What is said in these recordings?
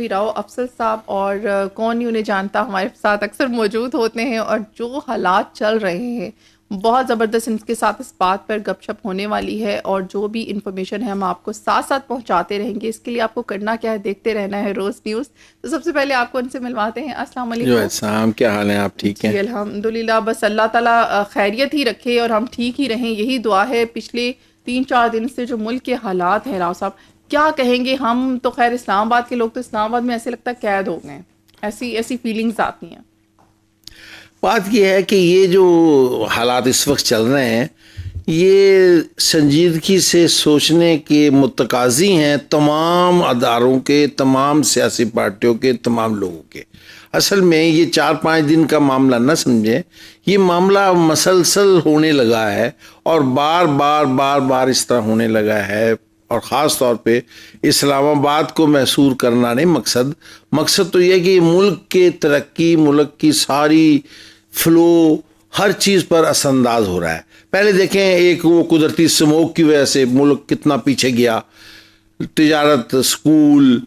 राव अफसल साहब और कौन नहीं उन्हें जानता, हमारे साथ अक्सर मौजूद होते हैं और जो हालात चल रहे हैं बहुत ज़बरदस्त इनके साथ इस बात पर गपशप होने वाली है और जो भी इंफॉर्मेशन है हम आपको साथ साथ पहुंचाते रहेंगे। इसके लिए आपको करना क्या है, देखते रहना है रोज़ न्यूज़। तो सबसे पहले आपको उनसे मिलवाते हैं। अस्सलाम वालेकुम। क्या हाल है, आप ठीक हैं? अल्हम्दुलिल्लाह, बस अल्लाह ताला खैरियत ही रखे और हम ठीक ही रहें, यही दुआ है। पिछले 3-4 दिन से जो मुल्क के हालात हैं, राव साहब क्या कहेंगे? हम तो खैर इस्लामाबाद के लोग तो इस्लामाबाद में ऐसे लगता है कैद हो गए, ऐसी ऐसी फीलिंग्स आती हैं। बात यह है कि ये जो हालात इस वक्त चल रहे हैं ये संजीदगी से सोचने के मुतकाजी हैं तमाम अदारों के, तमाम सियासी पार्टियों के, तमाम लोगों के। असल में ये 4-5 दिन का मामला न समझें, ये मामला मसलसल होने लगा है और बार बार बार बार इस तरह होने लगा है। और ख़ास तौर पे इस्लामाबाद को महसूर करना नहीं मकसद तो यह कि मुल्क के तरक्की, मुल्क की सारी फ्लो, हर चीज़ पर असरअंदाज हो रहा है। पहले देखें, एक वो कुदरती स्मोक की वजह से मुल्क कितना पीछे गया, तिजारत, स्कूल,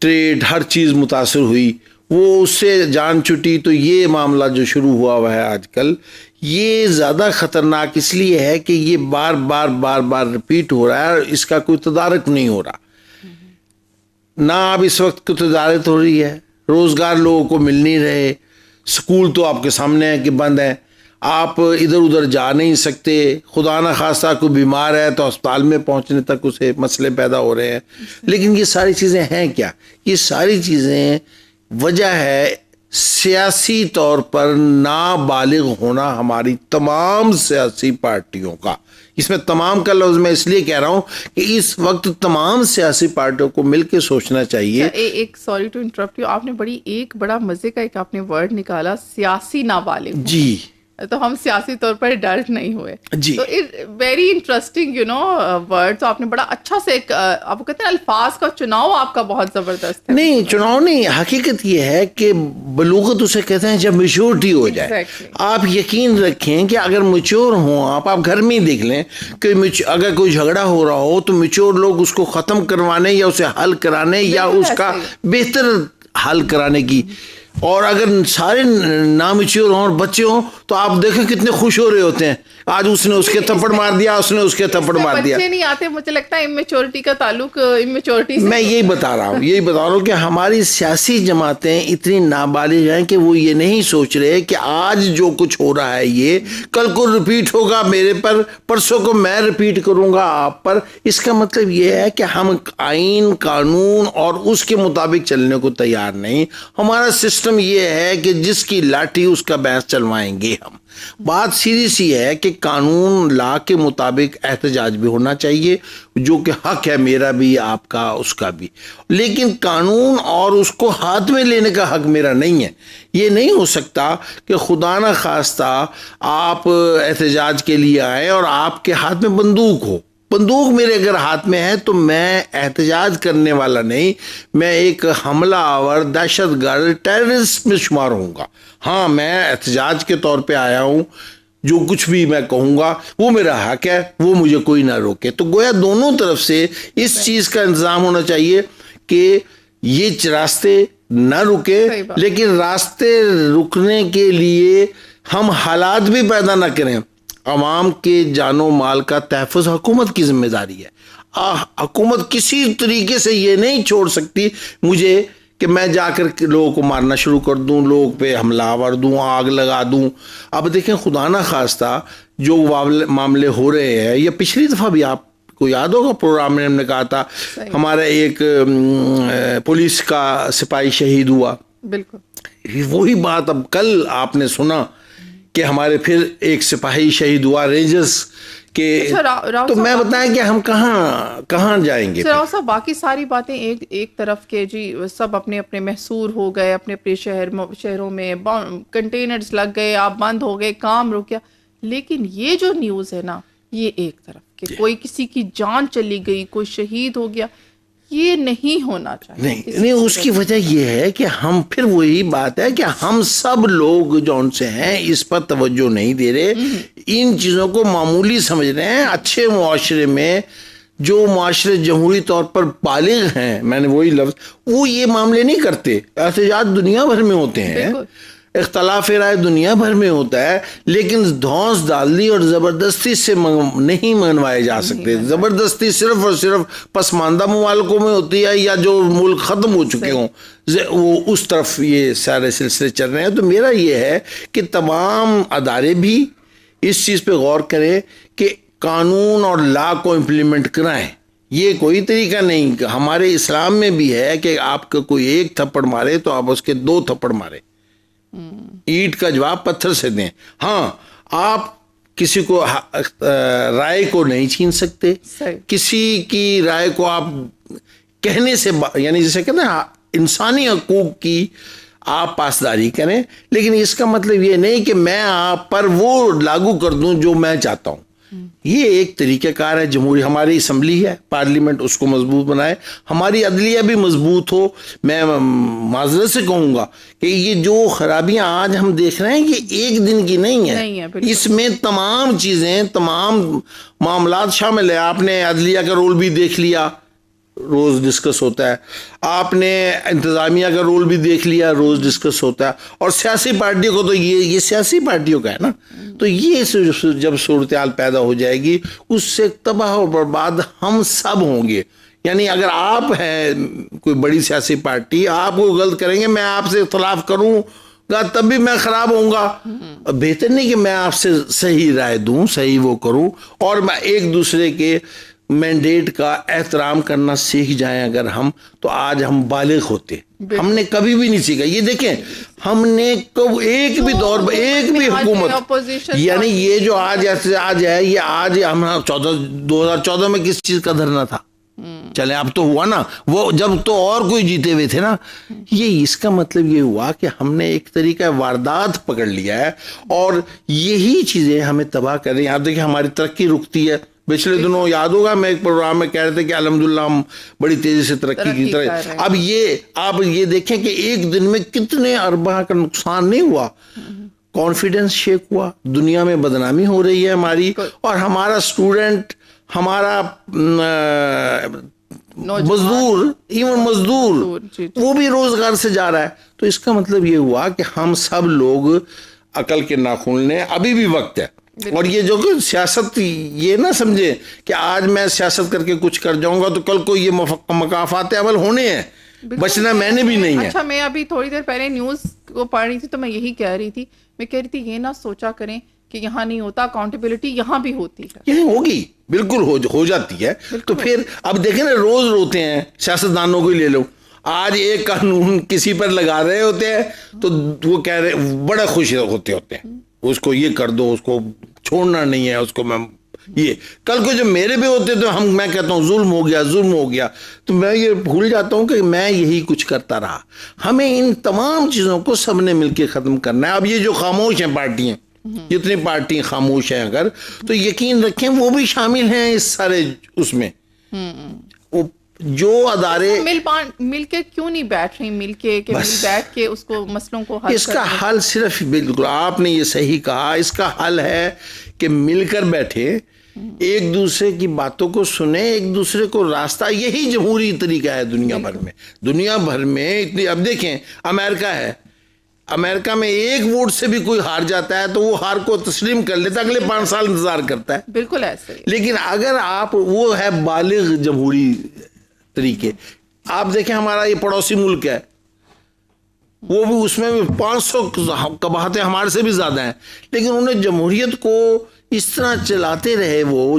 ट्रेड, हर चीज़ मुतासर हुई, वो उससे जान छुटी। तो ये मामला जो शुरू हुआ है आजकल, ये ज़्यादा ख़तरनाक इसलिए है कि ये बार बार बार बार रिपीट हो रहा है और इसका कोई तदारक नहीं हो रहा ना। अब इस वक्त कोई तदारक हो रही है, रोज़गार लोगों को मिल नहीं रहे, स्कूल तो आपके सामने है कि बंद है, आप इधर उधर जा नहीं सकते, खुदा न खास्ता कोई बीमार है तो अस्पताल में पहुंचने तक उसे मसले पैदा हो रहे हैं। लेकिन ये सारी चीज़ें हैं क्या? ये सारी चीज़ें वजह है सियासी तौर पर नाबालिग होना हमारी तमाम सियासी पार्टियों का। इसमें तमाम का लफ्ज़ मैं इसलिए कह रहा हूं कि इस वक्त तमाम सियासी पार्टियों को मिलकर सोचना चाहिए। एक सॉरी टू इंटरप्ट यू, आपने एक बड़ा मजे का एक आपने वर्ड निकाला, सियासी नाबालिग। जी, तो हम सियासी तौर पर डर नहीं हुए जी। तो वेरी इंटरेस्टिंग वर्ड। तो आपने बड़ा अच्छा से आपको कहते हैं अल्फाज का चुनाव आपका बहुत जबरदस्त है। नहीं, चुनाव नहीं, हकीकत ये है कि बलूगत उसे कहते हैं जब मैच्योरिटी हो जाए। आप यकीन रखें कि अगर मैच्योर हो आप घर में ही देख लें कि अगर कोई झगड़ा हो रहा हो तो मैच्योर लोग उसको ख़त्म करवाने या उसे हल कराने या उसका बेहतर हल कराने की, और अगर सारे नामच्योर हों और बच्चे हों तो आप देखें कितने खुश हो रहे होते हैं। आज उसने उसके थप्पड़ मार दिया, उसने उसके थप्पड़ मार दिया। बच्चे नहीं आते, मुझे लगता है इमेच्योरिटी का ताल्लुक इमेच्योरिटी से। मैं यही बता रहा हूँ कि हमारी सियासी जमातें इतनी नाबालिग हैं कि वो ये नहीं सोच रहे कि आज जो कुछ हो रहा है ये कल को रिपीट होगा मेरे पर, परसों को मैं रिपीट करूंगा आप पर। इसका मतलब ये है कि हम आइन, कानून और उसके मुताबिक चलने को तैयार नहीं। हमारा सिस्टम ये है कि जिसकी लाठी उसका भैंस चलवाएंगे हम। बात सीधी सी है कि कानून ला के मुताबिक एहतजाज भी होना चाहिए, जो कि हक है मेरा भी, आपका, उसका भी। लेकिन कानून और उसको हाथ में लेने का हक मेरा नहीं है। ये नहीं हो सकता कि खुदा न खास्ता आप एहतजाज के लिए आए और आपके हाथ में बंदूक हो। बंदूक मेरे अगर हाथ में है तो मैं एहतजाज करने वाला नहीं, मैं एक हमलावर, दहशतगर्द, टेररिस्ट में शुमार होऊंगा। हाँ, मैं एहतजाज के तौर पे आया हूँ, जो कुछ भी मैं कहूँगा वो मेरा हक है, वो मुझे कोई ना रोके। तो गोया दोनों तरफ से इस चीज़ का इंतज़ाम होना चाहिए कि ये रास्ते ना रुके, लेकिन रास्ते रुकने के लिए हम हालात भी पैदा ना करें। अवाम के जानो माल का तहफ़्फ़ुज़ हुकूमत की जिम्मेदारी है। हुकूमत किसी तरीके से ये नहीं छोड़ सकती मुझे कि मैं जाकर लोगों को मारना शुरू कर दूं, लोगों पे हमलावर दूं, आग लगा दूं। अब देखें, खुदा ना खास्ता जो मामले हो रहे हैं, या पिछली दफ़ा भी आपको याद होगा प्रोग्राम में हमने कहा था हमारा एक पुलिस का सिपाही शहीद हुआ। बिल्कुल वही बात अब कल आपने सुना कि हमारे फिर एक सिपाही शहीद हुआ रेंजर्स के। तो मैं बताएं कि हम कहाँ जाएंगे? राव साहब, बाकी सारी बातें एक तरफ के जी, सब अपने अपने महसूर हो गए, अपने अपने शहरों में कंटेनर्स लग गए, आप बंद हो गए, काम रुक गया। लेकिन ये जो न्यूज़ है ना, ये एक तरफ के कोई किसी की जान चली गई, कोई शहीद हो गया, ये नहीं होना चाहिए। नहीं, उसकी वजह यह है कि हम, फिर वही बात है कि हम सब लोग जो उनसे हैं इस पर तवज्जो नहीं दे रहे, इन चीज़ों को मामूली समझ रहे हैं। अच्छे मुआशरे में जो माशरे जमहूरी तौर पर बालिग हैं, मैंने वही लफ्ज, वो ये मामले नहीं करते। एहतजाज दुनिया भर में होते हैं, इख्तलाफ राय दुनिया भर में होता है, लेकिन धौंस डाल दी और ज़बरदस्ती से नहीं मनवाए जा सकते। ज़बरदस्ती सिर्फ और सिर्फ पसमानदा ममालिकों में होती है, या जो मुल्क ख़त्म हो चुके हों वो उस तरफ ये सारे सिलसिले चल रहे हैं। तो मेरा ये है कि तमाम अदारे भी इस चीज़ पे गौर करें कि कानून और लॉ को इम्प्लीमेंट कराएं। ये कोई तरीका नहीं, हमारे इस्लाम में भी है कि आपको कोई एक थप्पड़ मारे तो आप उसके 2 थप्पड़ मारे, ईंट का जवाब पत्थर से दें। हाँ, आप किसी को राय को नहीं छीन सकते, किसी की राय को आप कहने से, यानी जैसे कहते हैं इंसानी हकूक की आप पासदारी करें, लेकिन इसका मतलब ये नहीं कि मैं आप पर वो लागू कर दूं जो मैं चाहता हूं। ये एक तरीक़ाकार है। जमहूरी हमारी असम्बली है, पार्लियामेंट, उसको मजबूत बनाए, हमारी अदलिया भी मजबूत हो। मैं माजरत से कहूँगा कि ये जो खराबियाँ आज हम देख रहे हैं ये एक दिन की नहीं है, इसमें तमाम चीज़ें, तमाम मामलात शामिल है। आपने अदलिया का रोल भी देख लिया, रोज़ डिस्कस होता है, आपने इंतज़ामिया का रोल भी देख लिया, रोज़ डिस्कस होता है, और सियासी पार्टियों को तो ये सियासी पार्टियों का है ना। तो ये जब सूरत हाल पैदा हो जाएगी उससे तबाह और बर्बाद हम सब होंगे। यानी अगर आप हैं कोई बड़ी सियासी पार्टी, आप वो गलत करेंगे, मैं आपसे इख्तलाफ करूँगा तब भी मैं ख़राब होऊंगा। बेहतर नहीं कि मैं आपसे सही राय दूँ, सही वो करूँ, और मैं एक दूसरे के मैंडेट का एहतराम करना सीख जाएं अगर हम, तो आज हम बालिग होते। हमने कभी भी नहीं सीखा। ये देखें, हमने कब एक भी दौर में एक भी हुकूमत, यानी ये जो आज है, ये आज हम 2014 में किस चीज का धरना था, चले अब तो हुआ ना, वो जब तो और कोई जीते हुए थे ना। ये इसका मतलब ये हुआ कि हमने एक तरीका वारदात पकड़ लिया है, और यही चीजें हमें तबाह कर रही हैं। आप देखिए हमारी तरक्की रुकती है। पिछले दिनों याद होगा मैं एक प्रोग्राम में कह रहे थे कि अल्हम्दुलिल्लाह हम बड़ी तेजी से तरक्की की तरह। अब आप ये देखें कि एक दिन में कितने अरबा का नुकसान नहीं हुआ, कॉन्फिडेंस शेक हुआ, दुनिया में बदनामी हो रही है हमारी, और हमारा स्टूडेंट, हमारा मजदूर वो भी रोजगार से जा रहा है। तो इसका मतलब ये हुआ कि हम सब लोग अकल के नाखून लें, अभी भी वक्त है। और ये जो सियासत, ये ना समझे कि आज मैं सियासत करके कुछ कर जाऊंगा तो कल को ये मकाफात अमल होने हैं, बचना मैंने भी नहीं है। अच्छा, मैं अभी थोड़ी देर पहले न्यूज़ को पढ़ रही थी तो मैं यही कह रही थी, ये ना सोचा करें कि यहाँ नहीं होता, अकाउंटेबिलिटी यहाँ भी होती है, यही होगी, बिल्कुल हो जाती है। तो फिर अब देखें ना, रोज रोते हैं, सियासतदानों को ले लो, आज एक कानून किसी पर लगा रहे होते हैं तो वो कह रहे बड़ा खुश होते हैं, उसको ये कर दो, उसको छोड़ना नहीं है, उसको मैं ये, कल को जब मेरे पे होते तो मैं कहता हूँ जुल्म हो गया, तो मैं ये भूल जाता हूँ कि मैं यही कुछ करता रहा। हमें इन तमाम चीज़ों को सबने मिलकर ख़त्म करना है। अब ये जो खामोश हैं पार्टियाँ, जितनी पार्टी खामोश हैं अगर, तो यकीन रखें वो भी शामिल हैं इस सारे उसमें। वो जो अदारे मिल के क्यों नहीं बैठ रही, मिल बैठ के उसको मसलों को हल, इसका हल सिर्फ, बिल्कुल आपने ये सही कहा, इसका हल है कि मिलकर बैठे, एक दूसरे की बातों को सुने, एक दूसरे को रास्ता, यही जमहूरी तरीका है दुनिया भर में इतनी। अब देखें अमेरिका है, अमेरिका में एक वोट से भी कोई हार जाता है तो वो हार को तस्लीम कर लेता है, अगले 5 साल इंतजार करता है, बिल्कुल ऐसे। लेकिन अगर आप, वो है बालिग जमहूरी तरीके। आप देखें हमारा ये पड़ोसी मुल्क है, वो भी, उसमें भी 500 कबाहतें हमारे से भी ज्यादा हैं, लेकिन उन्हें जमहूरियत को इस तरह चलाते रहे, वो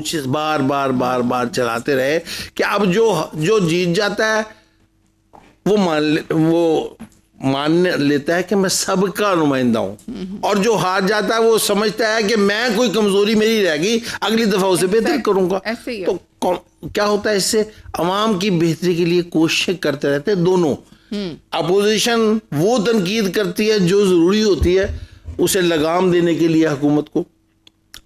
बार चलाते रहे कि अब जो जीत जाता है वो मान लेता है कि मैं सबका नुमाइंदा हूं, और जो हार जाता है वो समझता है कि मैं, कोई कमजोरी मेरी रहेगी, अगली दफा उसे बेहतर करूंगा। तो क्या होता है, इससे अवाम की बेहतरी के लिए कोशिश करते रहते हैं दोनों। अपोजिशन वो तनकीद करती है जो जरूरी होती है, उसे लगाम देने के लिए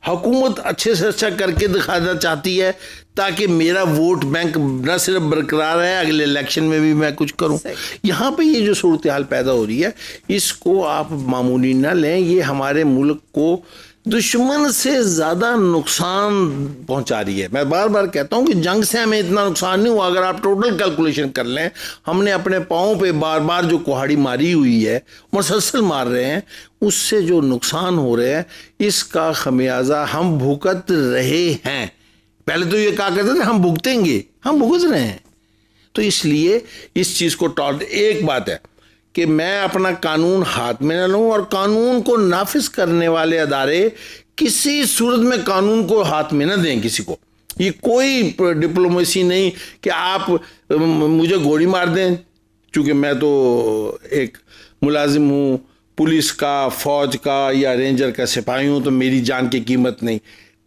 हुकूमत अच्छे से अच्छा करके दिखाना चाहती है ताकि मेरा वोट बैंक न सिर्फ बरकरार है, अगले इलेक्शन में भी मैं कुछ करूं। यहाँ पे ये जो सूरत हाल पैदा हो रही है, इसको आप मामूली ना लें, ये हमारे मुल्क को दुश्मन से ज्यादा नुकसान पहुंचा रही है। मैं बार बार कहता हूं कि जंग से हमें इतना नुकसान नहीं हुआ। अगर आप टोटल कैलकुलेशन कर लें, हमने अपने पांवों पे बार बार जो कुहाड़ी मारी हुई है, मुसलसल मार रहे हैं, उससे जो नुकसान हो रहे हैं, इसका खमियाजा हम भुगत रहे हैं। पहले तो ये कहा करते थे हम भुगतेंगे, हम भुगत रहे हैं। तो इसलिए इस चीज को एक बात है कि मैं अपना कानून हाथ में न लूं, और कानून को नाफिज करने वाले अदारे किसी सूरत में कानून को हाथ में न दें किसी को। ये कोई डिप्लोमेसी नहीं कि आप मुझे गोली मार दें, चूंकि मैं तो एक मुलाजिम हूं पुलिस का, फौज का या रेंजर का सिपाही हूं, तो मेरी जान की कीमत नहीं।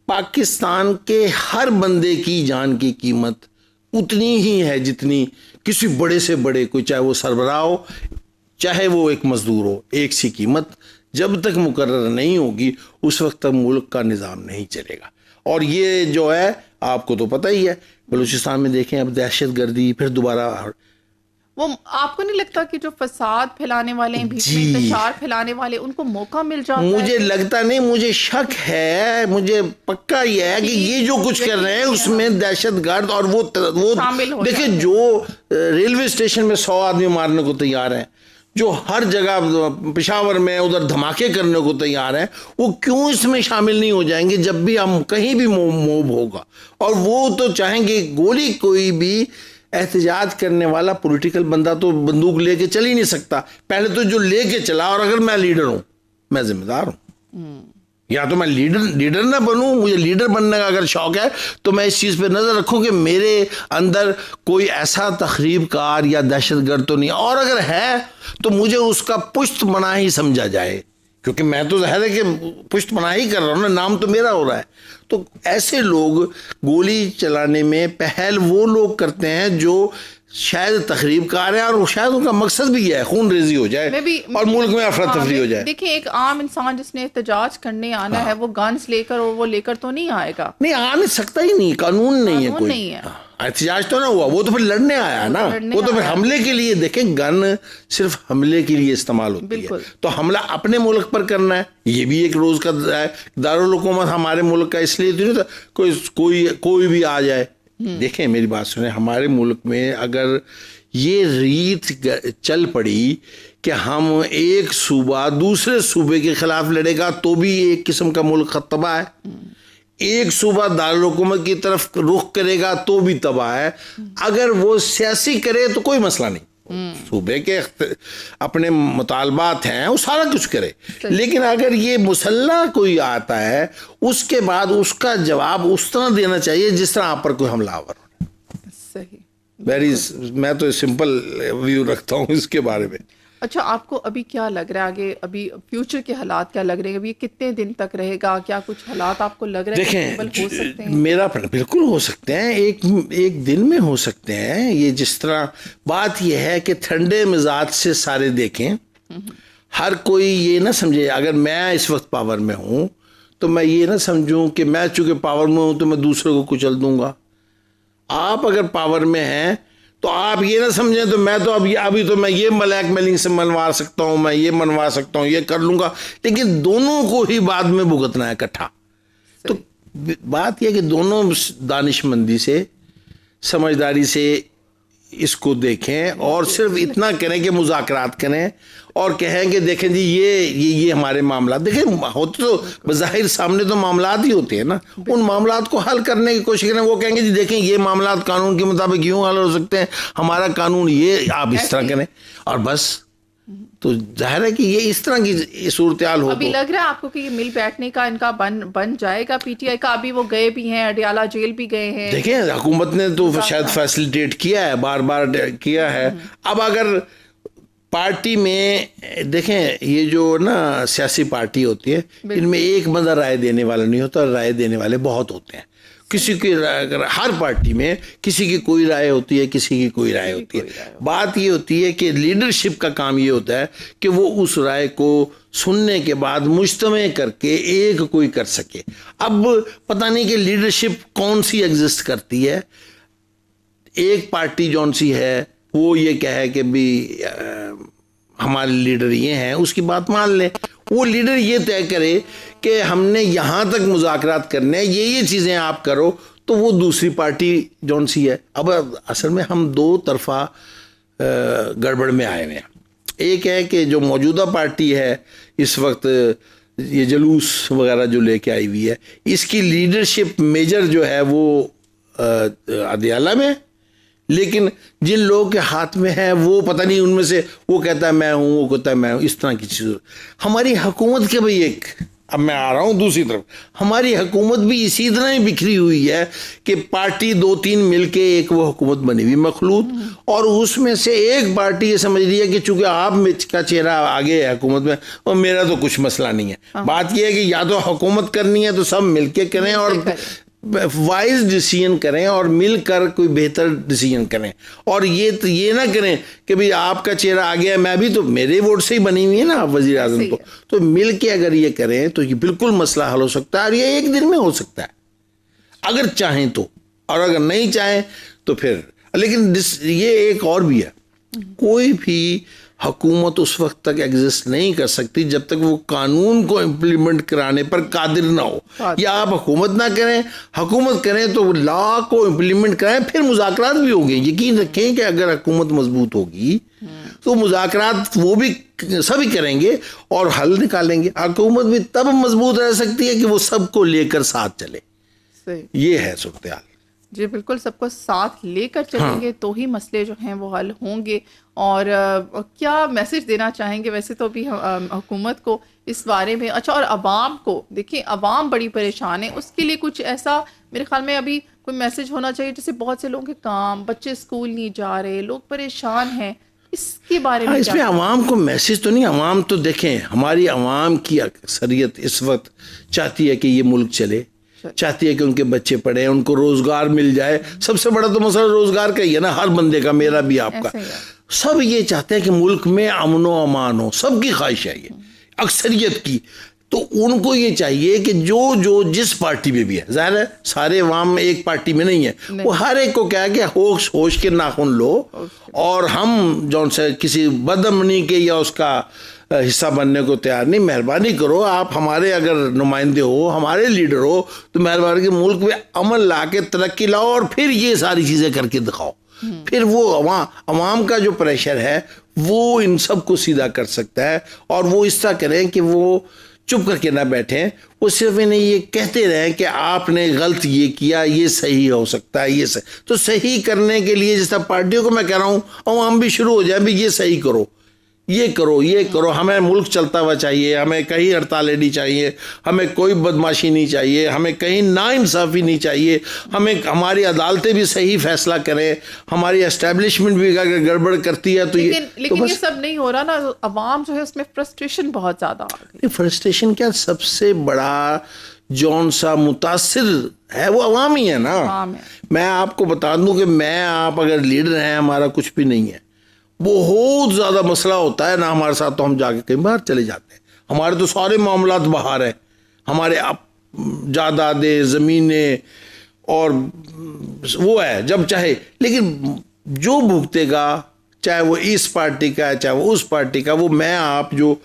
पाकिस्तान के हर बंदे की जान की कीमत उतनी ही है जितनी किसी बड़े से बड़े, कोई चाहे वो सरबराह हो चाहे वो एक मजदूर हो, एक सी कीमत जब तक मुकर्रर नहीं होगी उस वक्त तक मुल्क का निज़ाम नहीं चलेगा। और ये जो है आपको तो पता ही है, बलूचिस्तान में देखें अब दहशत गर्दी फिर दोबारा। वो आपको नहीं लगता कि जो फसाद फैलाने वाले हैं, बीच में इंतशार फैलाने वाले, उनको मौका मिल जाता है? मुझे लगता नहीं, मुझे शक है, मुझे पक्का ये है कि ये जो कुछ कर रहे हैं उसमें दहशतगर्द और वो देखिए, जो रेलवे स्टेशन में 100 आदमी मारने को तैयार हैं, जो हर जगह पेशावर में उधर धमाके करने को तैयार हैं, वो क्यों इसमें शामिल नहीं हो जाएंगे जब भी हम कहीं भी मोब होगा? और वो तो चाहेंगे गोली, कोई भी एहतजाज करने वाला पॉलिटिकल बंदा तो बंदूक लेके चल ही नहीं सकता। पहले तो जो लेके चला, और अगर मैं लीडर हूं, मैं जिम्मेदार हूं, या तो मैं लीडर ना बनूं, मुझे लीडर बनने का अगर शौक है तो मैं इस चीज पे नजर रखूं कि मेरे अंदर कोई ऐसा तखरीबकार या दहशतगर्द तो नहीं, और अगर है तो मुझे उसका पुष्ट बना ही समझा जाए, क्योंकि मैं तो ज़ाहिर है कि पुष्ट बना ही कर रहा हूं ना, नाम तो मेरा हो रहा है। तो ऐसे लोग गोली चलाने में पहल वो लोग करते हैं जो शायद तखरीबकार है, और शायद उनका मकसद भी है खून रेजी हो जाए और मुल्क में अफरा तफरी हो जाए। देखिए, एक आम इंसान जिसने एहतजाज करने आना है, वो गन्स लेकर और वो लेकर तो नहीं आएगा, नहीं आ नहीं सकता ही नहीं, कानून नहीं है, कोई नहीं है। एहतजाज तो ना हुआ, वो तो फिर लड़ने आया ना, वो तो फिर हमले के लिए। देखें, गन सिर्फ हमले के लिए इस्तेमाल होती है, तो हमला अपने मुल्क पर करना है, ये भी एक रोज का दारुल हुकूमत हमारे मुल्क का, इसलिए तो नहीं था कोई भी आ जाए। देखें मेरी बात सुने, हमारे मुल्क में अगर ये रीत चल पड़ी कि हम एक सूबा दूसरे सूबे के खिलाफ लड़ेगा तो भी एक किस्म का मुल्क तबाह है, एक सूबा दारुल हुकूमत की तरफ रुख करेगा तो भी तबाह है, अगर वो सियासी करे तो कोई मसला नहीं, सूबे के अपने मुतालबात हैं वो सारा कुछ करे, लेकिन अगर ये मुसल्ला कोई आता है उसके बाद उसका जवाब उस तरह देना चाहिए जिस तरह आप पर कोई हमलावर हो। सही, मैं तो सिंपल व्यू रखता हूँ इसके बारे में। अच्छा, आपको अभी क्या लग रहा है आगे, अभी फ्यूचर के हालात क्या लग रहे हैं, अभी कितने दिन तक रहेगा? क्या कुछ हालात आपको लग रहे हैं हो सकते हैं? मेरा बिल्कुल हो सकते हैं, एक दिन में हो सकते हैं। ये जिस तरह बात यह है कि ठंडे मिजाज से सारे देखें, हर कोई ये ना समझे अगर मैं इस वक्त पावर में हूं तो मैं ये ना समझूं कि मैं चूंकि पावर में हूं तो मैं दूसरों को कुचल दूंगा। आप अगर पावर में हैं तो आप ये ना समझें तो मैं तो अभी तो मैं ये ब्लैकमेलिंग से मनवा सकता हूं, मैं ये मनवा सकता हूं, ये कर लूंगा, लेकिन दोनों को ही बाद में भुगतना है इकट्ठा। तो बात यह कि दोनों दानिशमंदी से, समझदारी से इसको देखें और सिर्फ इतना करें कि मुज़ाकरात करें और कहें कि देखें जी ये हमारे मामला, देखें होते तो बज़ाहिर सामने तो मामलात ही होते हैं ना, उन मामलात को हल करने की कोशिश करें। वो कहेंगे जी देखें ये मामलात कानून के मुताबिक यूँ हल हो सकते हैं, हमारा कानून ये, आप इस तरह करें, और बस। तो जाहिर है कि ये इस तरह की सूरत हाल हो। अभी लग रहा है आपको कि ये मिल बैठने का इनका बन जाएगा पीटीआई का? अभी वो गए भी हैं, अडियाला जेल भी गए हैं। देखें हुकूमत ने तो शायद फैसिलिटेट किया है, बार बार किया है। अब अगर पार्टी में देखें, ये जो ना सियासी पार्टी होती है इनमें एक बंदा राय देने वाला नहीं होता, राय देने वाले बहुत होते हैं। किसी की अगर हर पार्टी में किसी की कोई राय होती है, किसी की कोई राय होती है। बात ये होती है कि लीडरशिप का काम ये होता है कि वो उस राय को सुनने के बाद मुज्तमे करके एक कोई कर सके। अब पता नहीं कि लीडरशिप कौन सी एग्जिस्ट करती है। एक पार्टी जौन सी है वो ये कहे कि भी हमारे लीडर ये हैं, उसकी बात मान लें। वो लीडर ये तय करे कि हमने यहाँ तक मुज़ाकरात करने हैं, ये चीज़ें आप करो, तो वो दूसरी पार्टी जौन सी है। अब असल में हम दो तरफा गड़बड़ में आए हुए हैं। एक है कि जो मौजूदा पार्टी है इस वक्त, ये जलूस वगैरह जो लेके आई हुई है, इसकी लीडरशिप मेजर जो है वो अदियाला में, लेकिन जिन लोगों के हाथ में है वो पता नहीं, उनमें से वो कहता है मैं हूँ, वो कहता है मैं हूँ, इस तरह की चीज़। हमारी हुकूमत के भाई एक, अब मैं आ रहा हूँ दूसरी तरफ, हमारी हुकूमत भी इसी तरह ही बिखरी हुई है कि पार्टी 2-3 मिलके एक वो हुकूमत बनी हुई मखलूत, और उसमें से एक पार्टी ये समझ रही है कि चूंकि आप का चेहरा आगे है हुकूमत में और मेरा तो कुछ मसला नहीं है। बात यह है कि या तो हुकूमत करनी है तो सब मिलके करें और वाइज डिसीजन करें और मिलकर कोई बेहतर डिसीजन करें, और ये ना करें कि भाई आपका चेहरा आ गया, मैं भी तो मेरे वोट से ही बनी हुई है ना आप वजीर आजम, तो मिल के अगर ये करें तो ये बिल्कुल मसला हल हो सकता है, और ये एक दिन में हो सकता है अगर चाहें तो, और अगर नहीं चाहें तो फिर। लेकिन ये एक और भी है, कोई भी हुकूमत उस वक्त तक एग्जिस्ट नहीं कर सकती जब तक वो कानून को इम्प्लीमेंट कराने पर कादिर ना हो। या आप हुकूमत ना करें, हुकूमत करें तो लॉ को इम्प्लीमेंट कराएं, फिर मुज़ाकरात भी होंगे। यकीन रखें कि अगर हुकूमत मजबूत होगी तो मुज़ाकरात वो भी सभी करेंगे और हल निकालेंगे। हुकूमत भी तब मजबूत रह सकती है कि वो सबको लेकर साथ चले। ये है सूरत हाल। जी बिल्कुल, सबको साथ लेकर चलेंगे तो ही मसले जो हैं वो हल होंगे। और क्या मैसेज देना चाहेंगे वैसे तो अभी हुकूमत को इस बारे में? अच्छा, और अवाम को देखिए, अवाम बड़ी परेशान है, उसके लिए कुछ ऐसा मेरे ख्याल में अभी कोई मैसेज होना चाहिए, जैसे बहुत से लोगों के काम, बच्चे स्कूल नहीं जा रहे, लोग परेशान हैं, इसके बारे में? इसमें अवाम को मैसेज तो नहीं, अवाम तो देखें, हमारी अवाम की अक्सरियत इस वक्त चाहती है कि ये मुल्क चले, चाहती है कि उनके बच्चे पढ़े, उनको रोजगार मिल जाए। सबसे बड़ा तो मसला रोजगार का ही है ना, हर बंदे का, मेरा भी आपका, सब ये चाहते हैं कि मुल्क में अमन व अमान हो, सबकी ख्वाहिश है ये अक्सरियत की। तो उनको ये चाहिए कि जो जिस पार्टी में भी है, जाहिर है सारे अवाम एक पार्टी में नहीं है, वो हर एक को क्या है कि होश के नाखून लो, और हम जौन से किसी बदअमनी के या उसका हिस्सा बनने को तैयार नहीं। मेहरबानी करो, आप हमारे अगर नुमाइंदे हो, हमारे लीडर हो, तो मेहरबानी के मुल्क में अमन ला के तरक्की लाओ और फिर ये सारी चीज़ें करके दिखाओ। फिर वो अवाम का जो प्रेशर है वो इन सब को सीधा कर सकता है, और वो इस तरह करें कि वो चुप करके ना बैठें, वो सिर्फ इन्हें ये कहते रहें कि आपने गलत ये किया, ये सही हो सकता है, ये सही। तो सही करने के लिए जैसा पार्टियों को मैं कह रहा हूँ, अवाम भी शुरू हो जाए भी ये सही करो, ये करो, ये करो, हमें मुल्क चलता हुआ चाहिए, हमें कहीं हड़तालें नहीं चाहिए, हमें कोई बदमाशी नहीं चाहिए, हमें कहीं नाइंसाफ़ी नहीं चाहिए, हमें हमारी अदालतें भी सही फैसला करें, हमारी एस्टेब्लिशमेंट भी अगर गड़बड़ करती है तो लेकिन तो ये सब नहीं हो रहा ना। अवाम जो है उसमें फ्रस्ट्रेशन बहुत ज़्यादा आ गई। फ्रस्ट्रेशन क्या, सबसे बड़ा जौन सा मुतासिर है वो अवाम ही है ना। मैं आपको बता दूं कि मैं आप अगर लीडर हैं, हमारा कुछ भी नहीं है, बहुत ज़्यादा मसला होता है ना हमारे साथ, तो हम जाके कहीं बाहर चले जाते हैं। हमारे तो सारे मामलात बाहर हैं, हमारे जायदादें, ज़मीनें और वो है जब चाहे। लेकिन जो भुगतेगा, चाहे वो इस पार्टी का है चाहे वो उस पार्टी का, वो मैं आप जो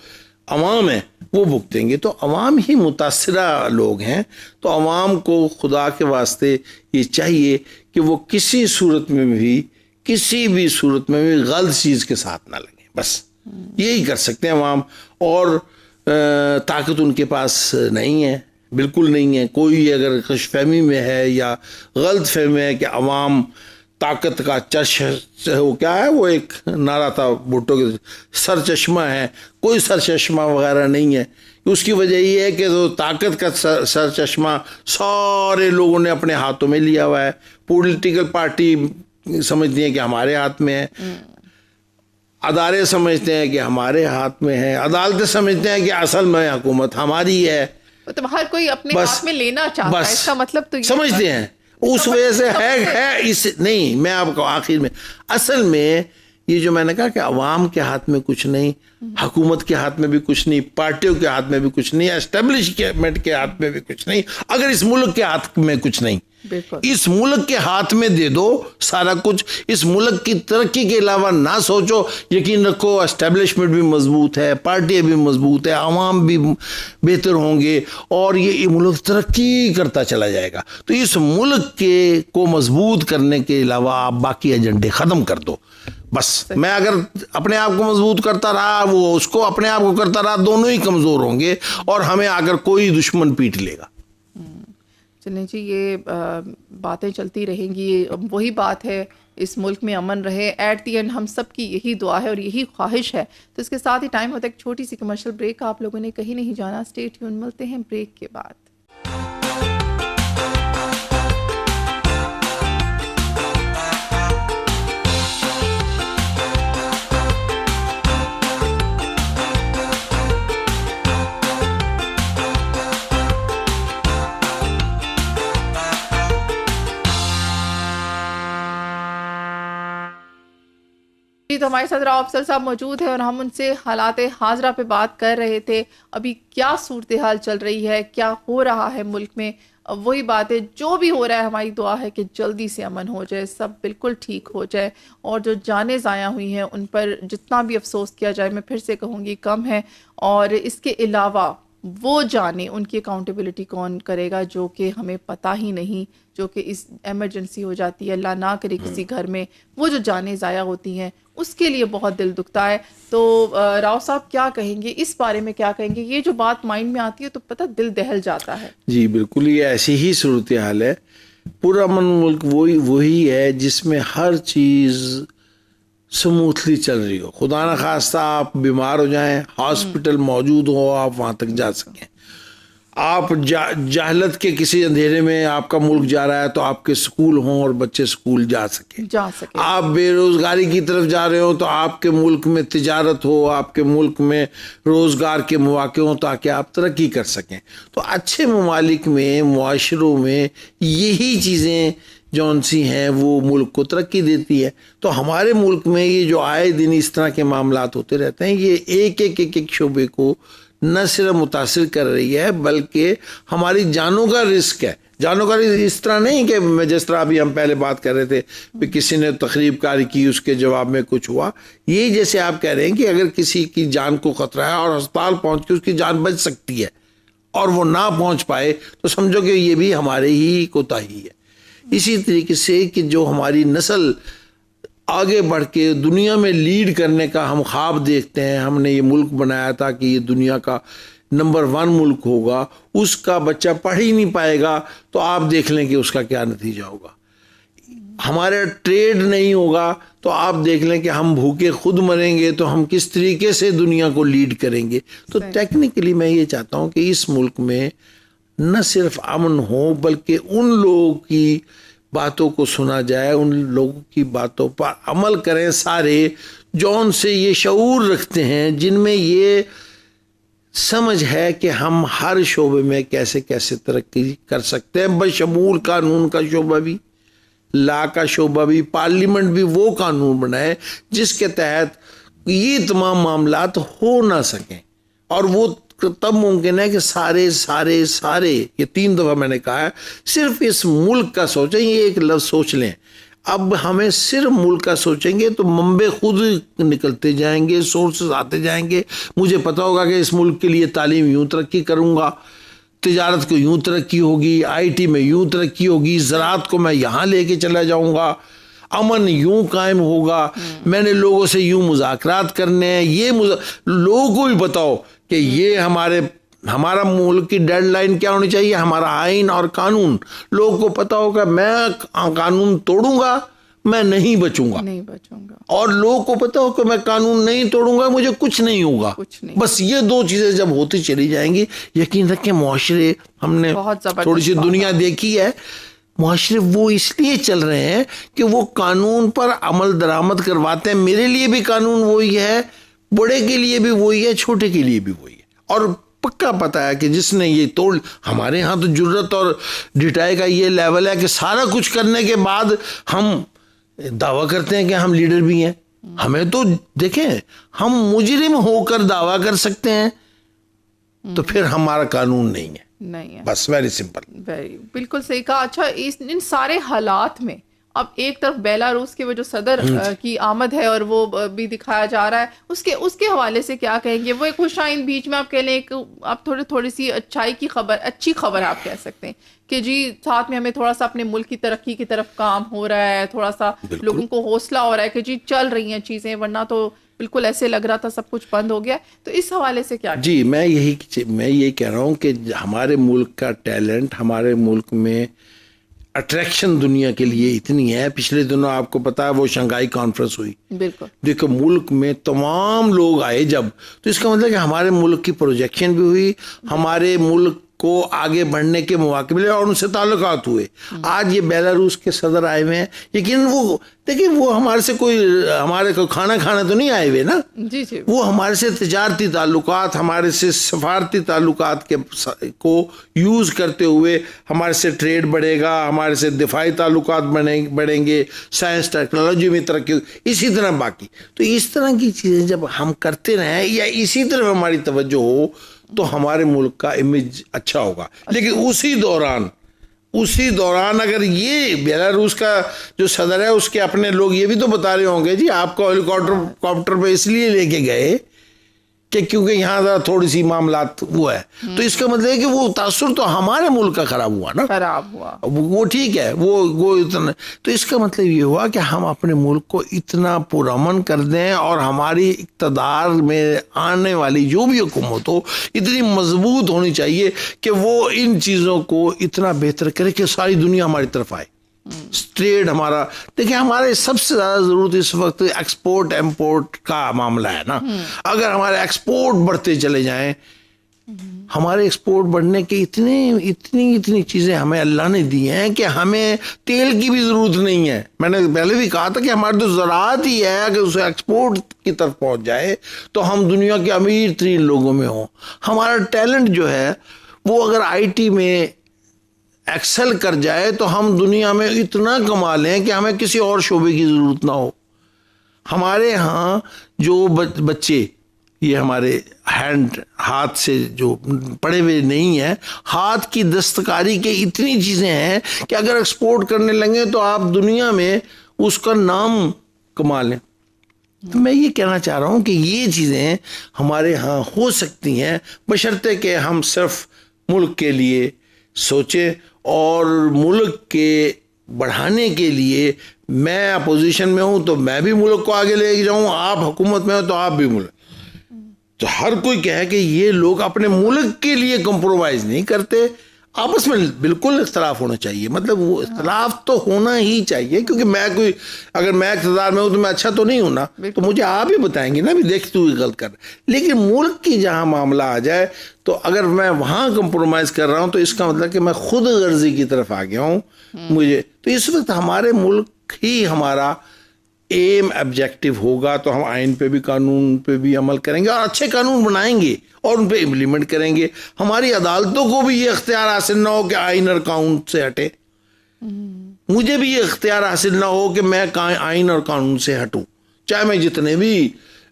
अवाम है वो भुगतेंगे। तो अवाम ही मुतासिरा लोग हैं। तो अवाम को खुदा के वास्ते ये चाहिए कि वो किसी सूरत में भी, किसी भी सूरत में भी गलत चीज़ के साथ ना लगे, बस यही कर सकते हैं अवाम। और ताकत उनके पास नहीं है, बिल्कुल नहीं है। कोई अगर खुशफहमी में है या गलत फहमी है कि अवाम ताकत का वो क्या है, वो एक नारा था भुट्टो के, सर चश्मा है, कोई सर चश्मा वगैरह नहीं है। उसकी वजह ये है कि तो ताकत का सर चश्मा सारे लोगों ने अपने हाथों में लिया हुआ है। पॉलिटिकल पार्टी समझती हैं कि हमारे हाथ में है, अदारे समझते हैं कि हमारे हाथ में है, अदालतें समझते हैं कि असल में हुकूमत हमारी है। तो हर कोई अपने हाथ में लेना चाहता है, इसका मतलब तो समझते हैं। उस वजह से है इस नहीं, मैं आपको आखिर में, असल में ये जो मैंने कहा कि अवाम के हाथ में कुछ नहीं, हुकूमत के हाथ में भी कुछ नहीं, पार्टियों के हाथ में भी कुछ नहीं, एस्टेब्लिशमेंट के हाथ में भी कुछ नहीं, अगर इस मुल्क के हाथ में कुछ नहीं, बिल्कुल। इस मुल्क के हाथ में दे दो सारा कुछ, इस मुल्क की तरक्की के अलावा ना सोचो। यकीन रखो एस्टेब्लिशमेंट भी मजबूत है, पार्टियां भी मजबूत है, आवाम भी बेहतर होंगे और ये मुल्क तरक्की करता चला जाएगा। तो इस मुल्क के को मजबूत करने के अलावा आप बाकी एजेंडे खत्म कर दो। बस मैं अगर अपने आप को मजबूत करता रहा, वो उसको अपने आप को करता रहा, दोनों ही कमजोर होंगे और हमें आकर कोई दुश्मन पीट लेगा। चलें जी, ये बातें चलती रहेंगी। वही बात है, इस मुल्क में अमन रहे। एट दी एंड हम सब की यही दुआ है और यही ख्वाहिश है। तो इसके साथ ही टाइम होता है एक छोटी सी कमर्शियल ब्रेक। आप लोगों ने कहीं नहीं जाना, स्टे ट्यून। मिलते हैं ब्रेक के बाद। तो हमारे साथ राव अफजल साहब मौजूद है और हम उनसे हालात हाजरा पे बात कर रहे थे। अभी क्या सूरत हाल चल रही है, क्या हो रहा है मुल्क में। वही बात है, जो भी हो रहा है हमारी दुआ है कि जल्दी से अमन हो जाए, सब बिल्कुल ठीक हो जाए और जो जानें ज़ाया हुई हैं उन पर जितना भी अफसोस किया जाए, मैं फिर से कहूँगी कम है। और इसके अलावा वो जाने उनकी अकाउंटेबिलिटी कौन करेगा, जो कि हमें पता ही नहीं, जो कि इस एमरजेंसी हो जाती है, अल्लाह ना करे किसी घर में, वो जो जानें ज़ाया होती हैं उसके लिए बहुत दिल दुखता है। तो राव साहब क्या कहेंगे इस बारे में, क्या कहेंगे? ये जो बात माइंड में आती है तो पता दिल दहल जाता है। जी बिल्कुल, ये ऐसी ही सूरत हाल है। पूरा अमन मुल्क वही है जिसमें हर चीज़ स्मूथली चल रही हो। खुदा न खास्ता आप बीमार हो जाएं, हॉस्पिटल मौजूद हो, आप वहाँ तक जा सकें। आप जाहलत के किसी अंधेरे में आपका मुल्क जा रहा है तो आपके स्कूल हों और बच्चे स्कूल जा सके। आप बेरोजगारी की तरफ जा रहे हो तो आपके मुल्क में तिजारत हो, आपके मुल्क में रोजगार के मौके हों ताकि आप तरक्की कर सकें। तो अच्छे ममालिक में, मुआशरों में यही चीज़ें जौन सी हैं वो मुल्क को तरक्की देती है। तो हमारे मुल्क में ये जो आए दिन इस तरह के मामलात होते रहते हैं, ये एक शोबे को न सिर्फ मुतासिर कर रही है बल्कि हमारी जानों का रिस्क है। जानों का रिस्क इस तरह नहीं कि मैं जिस तरह अभी हम पहले बात कर रहे थे कि किसी ने तकरीब कारी की, उसके जवाब में कुछ हुआ। ये जैसे आप कह रहे हैं कि अगर किसी की जान को खतरा है और अस्पताल पहुंच के उसकी जान बच सकती है और वो ना पहुंच पाए तो समझो कि ये भी हमारे ही कोताही है। इसी तरीके से कि जो हमारी नस्ल आगे बढ़ के दुनिया में लीड करने का हम ख्वाब देखते हैं, हमने ये मुल्क बनाया था कि ये दुनिया का नंबर 1 मुल्क होगा, उसका बच्चा पढ़ ही नहीं पाएगा तो आप देख लें कि उसका क्या नतीजा होगा। हमारा ट्रेड नहीं होगा तो आप देख लें कि हम भूखे खुद मरेंगे, तो हम किस तरीके से दुनिया को लीड करेंगे। तो टेक्निकली मैं ये चाहता हूँ कि इस मुल्क में न सिर्फ अमन हो बल्कि उन लोगों की बातों को सुना जाए, उन लोगों की बातों पर अमल करें सारे जौन से ये शऊर रखते हैं, जिनमें ये समझ है कि हम हर शोबे में कैसे कैसे तरक्की कर सकते हैं, बशमूल कानून का शोबा भी, ला का शोबा भी, पार्लियामेंट भी वो कानून बनाए जिसके तहत ये तमाम मामलात हो ना सकें। और वो तब मुमकिन है कि सारे सारे सारे ये 3 दफ़ा मैंने कहा है, सिर्फ इस मुल्क का सोचें। ये एक लफ्ज़ सोच लें, अब हमें सिर्फ मुल्क का सोचेंगे तो मंबे खुद निकलते जाएंगे, सोर्सेज आते जाएंगे। मुझे पता होगा कि इस मुल्क के लिए तालीम यूँ तरक्की करूँगा, तिजारत को यूँ तरक्की होगी, IT में यूँ तरक्की होगी, ज़राअत को मैं यहाँ लेके चला जाऊँगा, अमन यूं कायम होगा, मैंने लोगों से यूं मुज़ाकरात करने हैं। ये लोगों को भी बताओ कि ये हमारा मुल्क की डेडलाइन क्या होनी चाहिए, हमारा आइन और कानून। लोगों को पता होगा मैं कानून तोड़ूंगा, मैं नहीं बचूंगा। और लोगों को पता हो कि मैं कानून नहीं तोड़ूंगा, मुझे कुछ नहीं होगा। बस ये 2 चीजें जब होती चली जाएंगी, यकीन रखें मुआशरे, हमने थोड़ी सी दुनिया देखी है, मुआशरे वो इसलिए चल रहे हैं कि वो कानून पर अमल दरामद करवाते हैं। मेरे लिए भी कानून वही है, बड़े के लिए भी वही है, छोटे के लिए भी वही है। और पक्का पता है कि जिसने ये तोड़, हमारे यहाँ तो जुर्रत और डिटाई का ये लेवल है कि सारा कुछ करने के बाद हम दावा करते हैं कि हम लीडर भी हैं। हमें तो देखें, हम मुजरिम होकर दावा कर सकते हैं तो फिर हमारा कानून नहीं है। नहीं है। बस वेरी सिंपल। वेरी बिल्कुल सही कहा। अच्छा, इन सारे हालात में अब एक तरफ बेलारूस के वो जो सदर की आमद है और वो भी दिखाया जा रहा है, उसके हवाले से क्या कहेंगे? वो एक खुशाइन बीच में आप कह लें, एक आप थोड़ी सी अच्छाई की खबर, अच्छी खबर आप कह सकते हैं कि जी साथ में हमें थोड़ा सा अपने मुल्क की तरक्की की तरफ काम हो रहा है, थोड़ा सा लोगों को हौसला हो रहा है कि जी चल रही हैं चीजें, वरना तो बिल्कुल ऐसे लग रहा था सब कुछ बंद हो गया। तो इस हवाले से क्या? जी मैं यही कह रहा हूँ कि हमारे मुल्क का टैलेंट, हमारे मुल्क में अट्रैक्शन दुनिया के लिए इतनी है। पिछले दिनों आपको पता है वो शंघाई कॉन्फ्रेंस हुई, बिल्कुल देखो मुल्क में तमाम लोग आए जब, तो इसका मतलब कि हमारे मुल्क की प्रोजेक्शन भी हुई, हमारे मुल्क को आगे बढ़ने के मौके मिले और उनसे ताल्लुकात हुए। आज ये बेलारूस के सदर आए हुए हैं, लेकिन वो देखिए वो हमारे को खाना खाने तो नहीं आए हुए ना। जी जी। वो हमारे से तिजारती ताल्लुकात, हमारे से सफारती ताल्लुकात को यूज़ करते हुए हमारे से ट्रेड बढ़ेगा, हमारे से दिफाई ताल्लुकात बढ़ेंगे, साइंस टेक्नोलॉजी में तरक्की, इसी तरह बाकी। तो इस तरह की चीज़ें जब हम करते रहें या इसी तरह हमारी तवज्जो हो तो हमारे मुल्क का इमेज अच्छा होगा। लेकिन उसी दौरान अगर ये बेलारूस का जो सदर है उसके अपने लोग ये भी तो बता रहे होंगे जी आपको हेलीकॉप्टर पे इसलिए लेके गए कि क्योंकि यहाँ ज़रा थोड़ी सी मामलात हुआ है, तो इसका मतलब है कि वो तासुर तो हमारे मुल्क का खराब हुआ ना, खराब हुआ वो ठीक है, वो इतना, तो इसका मतलब ये हुआ कि हम अपने मुल्क को इतना पुरअमन कर दें और हमारी इक़्तिदार में आने वाली जो भी हुकूमत हो इतनी मजबूत होनी चाहिए कि वो इन चीज़ों को इतना बेहतर करे कि सारी दुनिया हमारी तरफ आए। ट्रेड हमारा, देखिए हमारे सबसे ज़्यादा ज़रूरत इस वक्त एक्सपोर्ट इम्पोर्ट का मामला है ना। अगर हमारे एक्सपोर्ट बढ़ते चले जाएं, हमारे एक्सपोर्ट बढ़ने के इतनी चीज़ें हमें अल्लाह ने दी हैं कि हमें तेल की भी ज़रूरत नहीं है। मैंने पहले भी कहा था कि हमारी तो ज़राअत ही है, अगर उसे एक्सपोर्ट की तरफ पहुंच जाए तो हम दुनिया के अमीर तरीन लोगों में हों। हमारा टैलेंट जो है वो अगर IT में एक्सेल कर जाए तो हम दुनिया में इतना कमा लें कि हमें किसी और शोबे की ज़रूरत ना हो। हमारे यहाँ जो बच्चे ये हमारे हाथ से जो पढ़े हुए नहीं है, हाथ की दस्तकारी के इतनी चीज़ें हैं कि अगर एक्सपोर्ट करने लगे तो आप दुनिया में उसका नाम कमा लें। तो मैं ये कहना चाह रहा हूँ कि ये चीज़ें हमारे यहाँ हो सकती हैं बशर्ते कि हम सिर्फ मुल्क के लिए सोचें और मुल्क के बढ़ाने के लिए। मैं अपोजिशन में हूं तो मैं भी मुल्क को आगे लेके जाऊं, आप हुकूमत में हो तो आप भी मुल्क, तो हर कोई कहे कि ये लोग अपने मुल्क के लिए कंप्रोमाइज नहीं करते। आपस में बिल्कुल इख्तलाफ होना चाहिए, मतलब वो इख्तलाफ तो होना ही चाहिए, क्योंकि अगर मैं इक़्तिदार में हूं तो मैं अच्छा तो नहीं हूं ना, तो मुझे आप ही बताएंगे ना भी देख तू गलत कर। लेकिन मुल्क की जहां मामला आ जाए तो अगर मैं वहां कंप्रोमाइज कर रहा हूं तो इसका मतलब कि मैं खुद गर्जी की तरफ आ गया हूं। मुझे तो इस वक्त हमारे मुल्क ही हमारा एम ऑब्जेक्टिव होगा तो हम आइन पे भी, कानून पे भी अमल करेंगे और अच्छे कानून बनाएंगे और उन पे इम्प्लीमेंट करेंगे। हमारी अदालतों को भी ये इख्तियार हासिल ना हो कि आइन और कानून से हटे, मुझे भी ये इख्तियार हासिल ना हो कि मैं आइन और कानून से हटूं, चाहे मैं जितने भी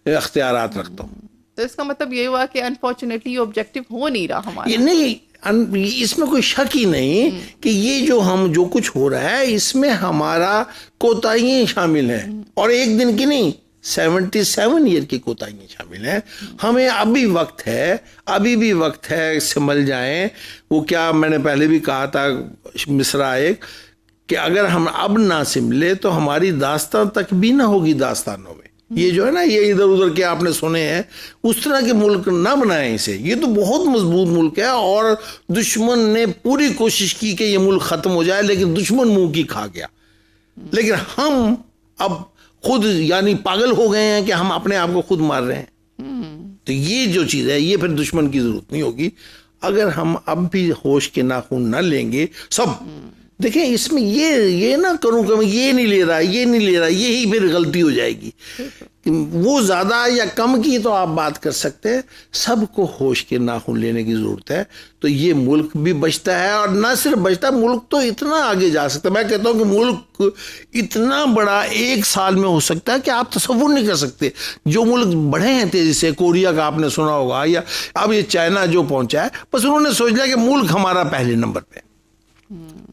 इख्तियारात रखता हूँ। तो इसका मतलब ये हुआ कि अनफॉर्चुनेटली ये ऑब्जेक्टिव हो नहीं रहा हमारा। ये नहीं, इसमें कोई शक ही नहीं कि ये जो कुछ हो रहा है इसमें हमारा कोताहियां शामिल हैं, और एक दिन की नहीं, 77 ईयर की कोताहियां शामिल हैं। हमें अभी भी वक्त है संभल जाएं। वो क्या मैंने पहले भी कहा था मिसरा एक, कि अगर हम अब ना संभले तो हमारी दास्तान तक भी ना होगी दास्तानों में। ये जो है ना, ये इधर उधर के आपने सुने हैं, उस तरह के मुल्क ना बनाएं इसे। ये तो बहुत मजबूत मुल्क है और दुश्मन ने पूरी कोशिश की कि ये मुल्क ख़त्म हो जाए, लेकिन दुश्मन मुंह की खा गया। लेकिन हम अब खुद यानी पागल हो गए हैं कि हम अपने आप को खुद मार रहे हैं। तो ये जो चीज़ है ये फिर दुश्मन की ज़रूरत नहीं होगी अगर हम अब भी होश के नाखून ना लेंगे सब। देखें इसमें ये ना करूं कि मैं ये नहीं ले रहा, यही फिर गलती हो जाएगी। वो ज्यादा या कम की तो आप बात कर सकते हैं, सबको होश के नाखून लेने की जरूरत है, तो ये मुल्क भी बचता है। और ना सिर्फ बचता, मुल्क तो इतना आगे जा सकता है। मैं कहता हूं कि मुल्क इतना बड़ा 1 साल में हो सकता है कि आप तसव्वुर नहीं कर सकते। जो मुल्क बढ़े हैं तेजी से, कोरिया का आपने सुना होगा, या अब ये चाइना जो पहुंचा है, बस उन्होंने सोच लिया कि मुल्क हमारा पहले नंबर पे,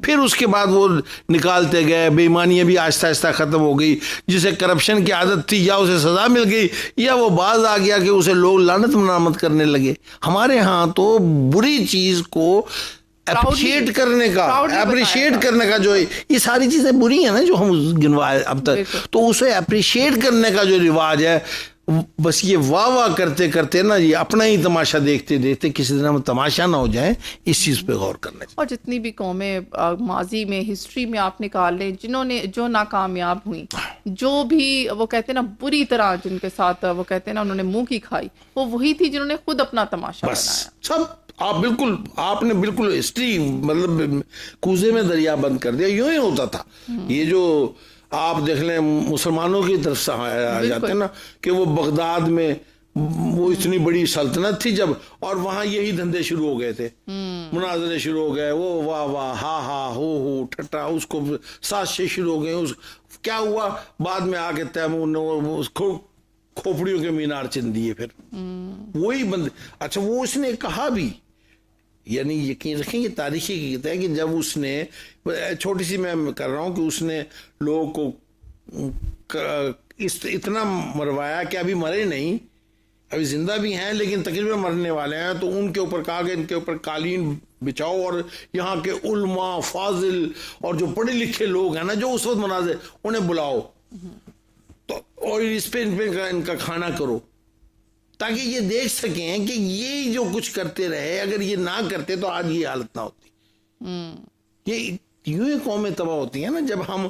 फिर उसके बाद वो निकालते गए, बेईमानियां भी आहिस्ता आहिस्ता खत्म हो गई। जिसे करप्शन की आदत थी, या उसे सजा मिल गई, या वो बाज आ गया कि उसे लोग लानत मनामत करने लगे। हमारे यहाँ तो बुरी चीज को अप्रिशिएट करने का जो है, ये सारी चीजें बुरी हैं ना जो हम गिनवाए अब तक, तो उसे अप्रिशिएट करने का जो रिवाज है, बस ये वाह वाह करते करते ना, ये अपना ही तमाशा देखते देखते किसी दिन हम तमाशा ना हो जाए, इस चीज पे गौर करना चाहिए। और जितनी भी कौमें माजी में, हिस्ट्री में आप निकाल लें, जिन्होंने जो नाकामयाब हुई, जो भी वो कहते हैं ना बुरी तरह जिनके साथ वो कहते हैं ना उन्होंने मुंह की खाई, वो वही थी जिन्होंने खुद अपना तमाशा बनाया। सब आपने बिल्कुल हिस्ट्री मतलब कूजे में दरिया बंद कर दिया, यूं ही होता था। ये जो आप देख लें मुसलमानों की तरफ से आ जाते हैं ना, कि वो बगदाद में वो इतनी बड़ी सल्तनत थी जब, और वहां यही धंधे शुरू हो गए थे, मुनाजरे शुरू हो गए, वो वाह वाह हा हा हो ठट्टा, उसको साजिशें शुरू हो गई। क्या हुआ बाद में आके तैमूर ने उसको खोपड़ियों के मीनार चिन दिए। फिर वही बंद, अच्छा वो उसने कहा भी, यानी यकीन रखेंगे तारीखी की कहता है कि जब उसने, छोटी सी मैं कर रहा हूं, कि उसने लोगों को इतना मरवाया कि अभी मरे नहीं, अभी जिंदा भी हैं लेकिन तकरीबन मरने वाले हैं, तो उनके ऊपर कहा कि इनके ऊपर कालीन बिछाओ, और यहाँ के उल्मा फाजिल और जो पढ़े लिखे लोग हैं ना, जो उस वक्त मनाजे, उन्हें बुलाओ, तो और इस पे इनका खाना करो, ताकि ये देख सकें कि ये जो कुछ करते रहे, अगर ये ना करते तो आज ये हालत ना होती। ये यूं ही कौमें तबाह होती है ना, जब हम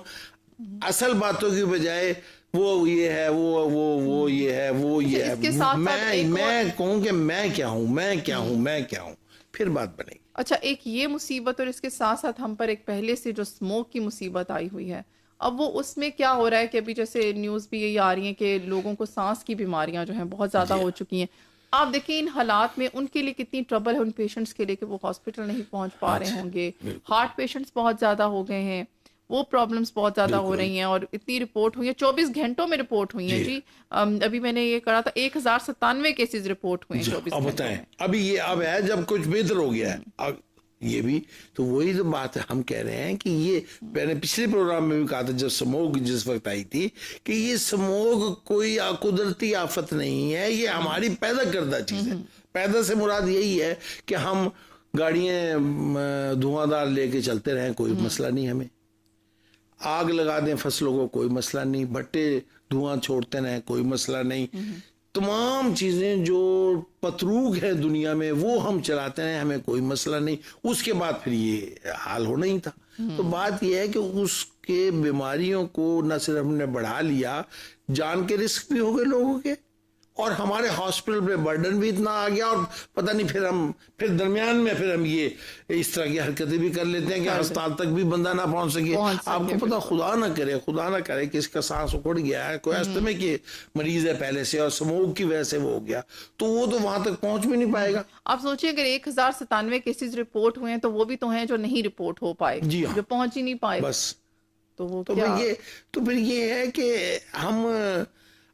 असल बातों की बजाय वो ये है, वो ये है, वो ये है, मैं कहूं कि मैं क्या हूं, फिर बात बनेगी। अच्छा, एक ये मुसीबत, और इसके साथ साथ हम पर एक पहले से जो स्मोक की मुसीबत आई हुई है, अब वो उसमें क्या हो रहा है कि अभी जैसे न्यूज़ भी यही आ रही है कि लोगों को सांस की बीमारियां जो हैं बहुत ज़्यादा हो चुकी हैं। आप देखिए इन हालात में उनके लिए कितनी ट्रबल है उन पेशेंट्स के लिए कि वो हॉस्पिटल नहीं पहुंच पा रहे होंगे। हार्ट पेशेंट्स बहुत ज़्यादा हो गए हैं, वो प्रॉब्लम्स बहुत ज़्यादा हो रही हैं, और इतनी रिपोर्ट हुई है, 24 घंटों में रिपोर्ट हुई है जी। अभी मैंने ये करा था 1097 केसेस रिपोर्ट हुए हैं 24 घंटों में। अभी ये अब है जब कुछ बेहतर हो गया है, ये भी तो वही तो बात है, हम कह रहे हैं कि ये मैंने पिछले प्रोग्राम में भी कहा था जब स्मोक जिस वक्त आई थी, कि ये स्मोक कोई कुदरती आफत नहीं है, ये हमारी पैदा करदा चीज है। पैदा से मुराद यही है कि हम गाड़ियां धुआंधार लेके चलते रहें, कोई मसला नहीं, हमें आग लगा दें फसलों को, कोई मसला नहीं, भट्टे धुआं छोड़ते रहें, कोई मसला नहीं, तमाम चीजें जो पतरूक है दुनिया में वो हम चलाते हैं, हमें कोई मसला नहीं। उसके बाद फिर ये हाल होना ही था। तो बात यह है कि उसके बीमारियों को न सिर्फ हमने बढ़ा लिया, जान के रिस्क भी हो गए लोगों के, और हमारे हॉस्पिटल पे बर्डन भी इतना आ गया, और पता नहीं फिर दरमियान में फिर हम ये इस तरह की हरकतें भी कर लेते हैं कि अस्पताल तक भी बंदा ना पहुंच सके। आपको पता, खुदा ना करे कि इसका सांस उखड़ गया है, कोई अस्थमे के मरीज है पहले से और स्मोक की वजह से वो हो गया, तो वो तो वहां तक पहुंच भी नहीं पाएगा। आप सोचिए अगर 1097 केसेस रिपोर्ट हुए हैं, तो वो भी तो हैं जो नहीं रिपोर्ट हो पाए, जो पहुंच ही नहीं पाए, बस तो वो तो फिर ये है कि हम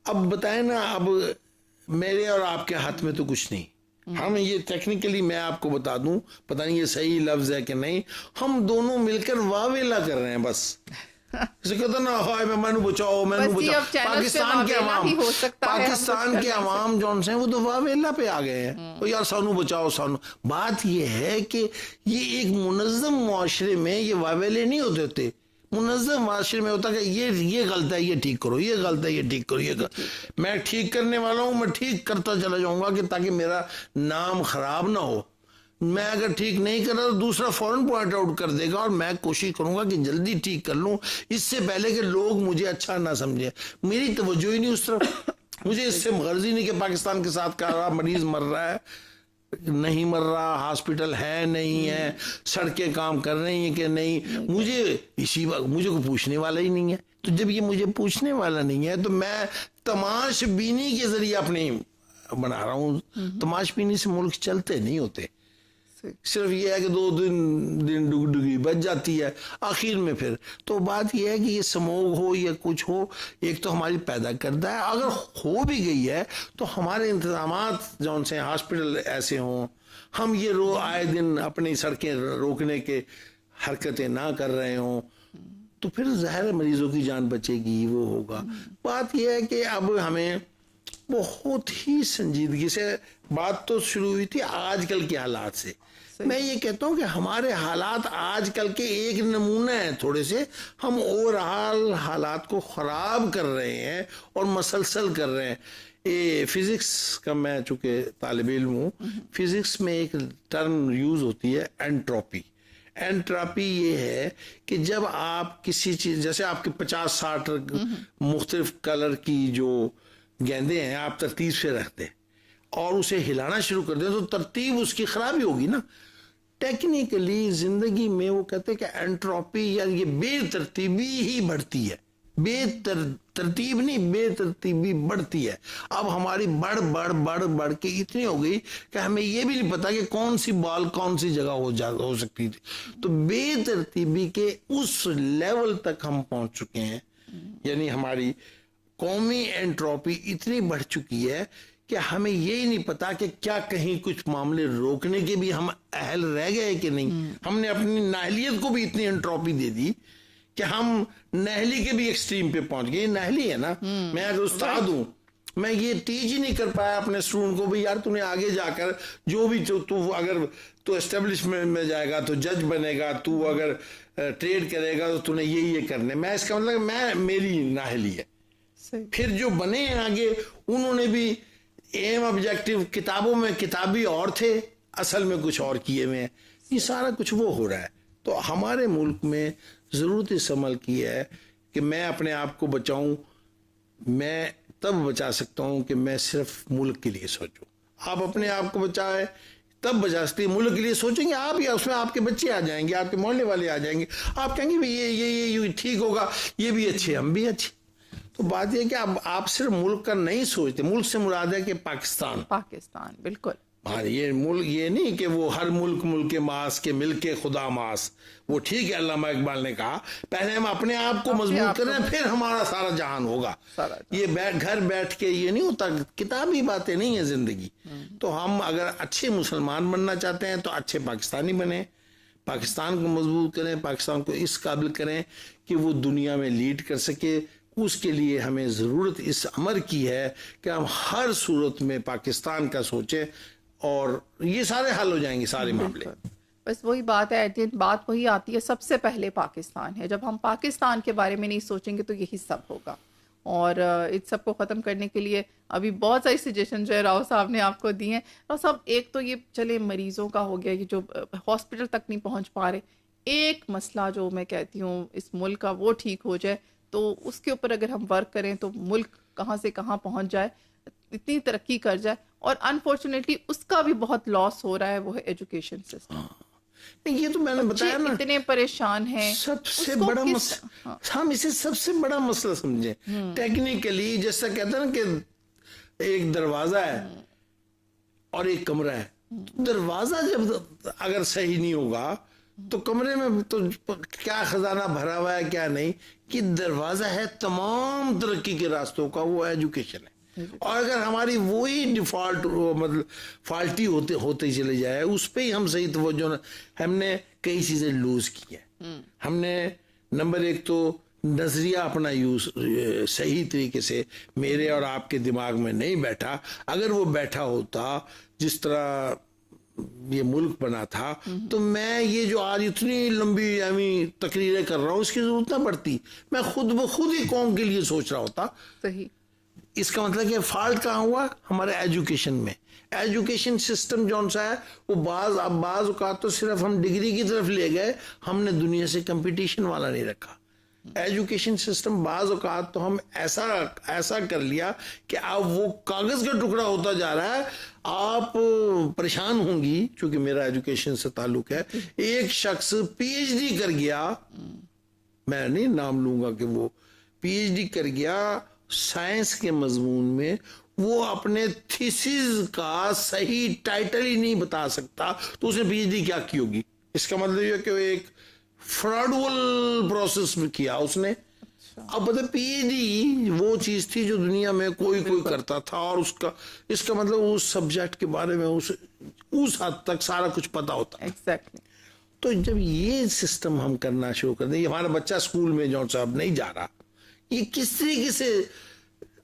अब बताएं ना, अब मेरे और आपके हाथ में तो कुछ नहीं। हम ये टेक्निकली मैं आपको बता दूं, पता नहीं ये सही लफ्ज है कि नहीं, हम दोनों मिलकर वावेला कर रहे हैं बस। जैसे कहता ना, हाय मैनू बचाओ, मैनू बचाओ। पाकिस्तान के अवाम जो हैं वो तो वावेला पे आ गए हैं, तो यार सानू बचाओ सानू। बात ये है कि ये एक मुनज़्ज़म मुआशरे में ये वावेले नहीं होते। मुनज़्ज़म माशरे में होता कि ये गलत है, ये ठीक करो, ये गलत है, ये ठीक करो, मैं ठीक करने वाला हूँ, मैं ठीक करता चला जाऊंगा कि ताकि मेरा नाम खराब ना हो। मैं अगर ठीक नहीं कर रहा तो दूसरा फौरन पॉइंट आउट कर देगा, और मैं कोशिश करूंगा कि जल्दी ठीक कर लूं, इससे पहले कि लोग मुझे अच्छा ना समझे। मेरी तवज्जो ही नहीं उस तरफ, मुझे इससे गर्जी नहीं कि पाकिस्तान के साथ का मरीज मर रहा है, नहीं मर रहा, हॉस्पिटल है नहीं है, सड़कें काम कर रही हैं कि नहीं, मुझे कोई पूछने वाला ही नहीं है। तो जब ये मुझे पूछने वाला नहीं है तो मैं तमाशबीनी के जरिए अपनी बना रहा हूँ। तमाशबीनी से मुल्क चलते नहीं होते, सिर्फ ये है कि 2 दिन डुगडुगी बच जाती है आखिर में। फिर तो बात ये है कि ये समोग हो या कुछ हो, एक तो हमारी पैदा करता है, अगर हो भी गई है तो हमारे इंतजामात जौन से हॉस्पिटल ऐसे हों, हम ये आए दिन अपनी सड़कें रोकने के हरकतें ना कर रहे हों, तो फिर ज़ाहिर मरीजों की जान बचेगी, वो होगा। बात यह है कि अब हमें बहुत ही संजीदगी से, बात तो शुरू हुई थी आजकल के हालात से, मैं ये कहता हूँ कि हमारे हालात आजकल के एक नमूना है थोड़े से, हम ओवरऑल हालात को ख़राब कर रहे हैं और मसलसल कर रहे हैं। ये फिज़िक्स का, मैं चूँकि तालिब इल्म हूँ, फिज़िक्स में एक टर्म यूज़ होती है एंट्रोपी। एंट्रोपी ये है कि जब आप किसी चीज़, जैसे आपके 50-60 मुख्तलिफ कलर की जो गेंदे हैं आप तरतीब से रखते हैं और उसे हिलाना शुरू कर दें तो तरतीब उसकी खराबी होगी ना। टेक्निकली जिंदगी में वो कहते हैं कि एंट्रोपी या ये बेतरतीबी ही बढ़ती है, तरतीब नहीं, बेतरतीबी बढ़ती है। अब हमारी बढ़ के इतनी हो गई कि हमें ये भी नहीं पता कि कौन सी बॉल कौन सी जगह हो सकती थी। तो बेतरतीबी के उस लेवल तक हम पहुंच चुके हैं, यानी हमारी कौमी एंट्रोपी इतनी बढ़ चुकी है कि हमें यही नहीं पता कि क्या कहीं कुछ मामले रोकने के भी हम अहल रह गए कि नहीं। हमने अपनी नाहलियत को भी इतनी एंट्रोपी दे दी कि हम नहली के भी एक्सट्रीम पे पहुंच गए। नहली है ना, मैं अगर उस्ताद हूं, मैं ये टीच ही नहीं कर पाया अपने स्टूडेंट को, भाई यार तूने आगे जाकर जो भी तू अगर तू एस्टेब्लिशमेंट में जाएगा तो जज बनेगा, तू अगर ट्रेड करेगा तो तूने ये करने। मैं इसका मतलब मैं मेरी नाहली है। फिर जो बने हैं आगे, उन्होंने भी एम ऑब्जेक्टिव किताबों में किताबी और थे, असल में कुछ और किए हुए हैं। ये सारा कुछ वो हो रहा है। तो हमारे मुल्क में ज़रूरत इस अमल की है कि मैं अपने आप को बचाऊं। मैं तब बचा सकता हूं कि मैं सिर्फ मुल्क के लिए सोचूं। आप अपने आप को बचाए तब बचा सकते हैं। मुल्क के लिए सोचेंगे आप, या उसमें आपके बच्चे आ जाएंगे, आपके मोहल्ले वाले आ जाएंगे, आप कहेंगे भाई ये ठीक होगा, ये भी अच्छे, हम भी अच्छे। तो बात यह कि अब आप सिर्फ मुल्क का नहीं सोचते, मुल्क से मुराद है कि पाकिस्तान बिल्कुल। हाँ, ये मुल्क ये नहीं कि वो हर मुल्क के मास के मिल के खुदा मास, वो ठीक है। अल्लामा इकबाल ने कहा पहले हम अपने आप को मजबूत करें, फिर हमारा सारा जहान होगा। ये घर बैठ के ये नहीं होता, किताबी बातें नहीं है जिंदगी। तो हम अगर अच्छे मुसलमान बनना चाहते हैं तो अच्छे पाकिस्तानी बने, पाकिस्तान को मजबूत करें, पाकिस्तान को इस काबिल करें कि वो दुनिया में लीड कर सके। उसके लिए हमें ज़रूरत इस अमर की है कि हम हर सूरत में पाकिस्तान का सोचें और ये सारे हल हो जाएंगे, सारे मामले। बस वही बात है, बात वही आती है, सबसे पहले पाकिस्तान है। जब हम पाकिस्तान के बारे में नहीं सोचेंगे तो यही सब होगा। और इस सब को ख़त्म करने के लिए अभी बहुत सारी सजेशन जो है राव साहब ने आपको दी हैं। राव साहब, एक तो ये चले मरीज़ों का हो गया कि जो हॉस्पिटल तक नहीं पहुंच पा रहे, एक मसला जो मैं कहती हूँ इस मुल्क का वो ठीक हो जाए तो उसके ऊपर अगर हम वर्क करें तो मुल्क कहाँ से कहाँ पहुंच जाए, इतनी तरक्की कर जाए। और अनफॉर्चुनेटली उसका भी बहुत लॉस हो रहा है, वो है एजुकेशन सिस्टम। ये तो मैंने बताया ना, इतने परेशान हैं। सबसे बड़ा मसला, हम इसे सबसे बड़ा मसला समझे। टेक्निकली जैसा कहते हैं ना कि एक दरवाजा है और एक कमरा है, तो दरवाजा जब अगर सही नहीं होगा तो कमरे में तो क्या खजाना भरा हुआ है क्या नहीं, कि दरवाजा है तमाम तरक्की के रास्तों का, वो एजुकेशन है। और अगर हमारी वही डिफॉल्ट मतलब फॉल्टी होते चले जाए, उस पर ही हम सही तवज्जो, हमने कई चीजें लूज की है। हमने नंबर एक तो नजरिया अपना यूज सही तरीके से मेरे और आपके दिमाग में नहीं बैठा। अगर वो बैठा होता जिस तरह ये मुल्क बना था, तो मैं ये जो आज इतनी लंबी तकरीरें कर रहा हूं इसकी जरूरत ना पड़ती। मैं खुद ब खुद ही कौम के लिए सोच रहा होता। सही। इसका मतलब कि फॉल्ट कहाँ हुआ? हमारे एजुकेशन में। एजुकेशन सिस्टम जौन सा है वो बाज औकात तो सिर्फ हम डिग्री की तरफ ले गए, हमने दुनिया से कंपटीशन वाला नहीं रखा। एजुकेशन सिस्टम बाज औकात तो हम ऐसा कर लिया कि अब वो कागज का टुकड़ा होता जा रहा है। आप परेशान होंगी, क्योंकि मेरा एजुकेशन से ताल्लुक है। एक शख्स पीएचडी कर गया, मैं नहीं नाम लूंगा कि वो पीएचडी कर गया साइंस के मजमून में, वो अपने थीसिस का सही टाइटल ही नहीं बता सकता, तो उसने पीएचडी क्या की होगी? इसका मतलब ये कि वो एक फ्रॉडुअल प्रोसेस में किया उसने। अब पता, पीएचडी वो चीज थी जो दुनिया में कोई करता था, और इसका मतलब उस सब्जेक्ट के बारे में उस हद तक सारा कुछ पता होता। एग्जैक्टली। तो जब ये सिस्टम हम करना शुरू कर दें, हमारा बच्चा स्कूल में जो साहब नहीं जा रहा, ये किस तरीके से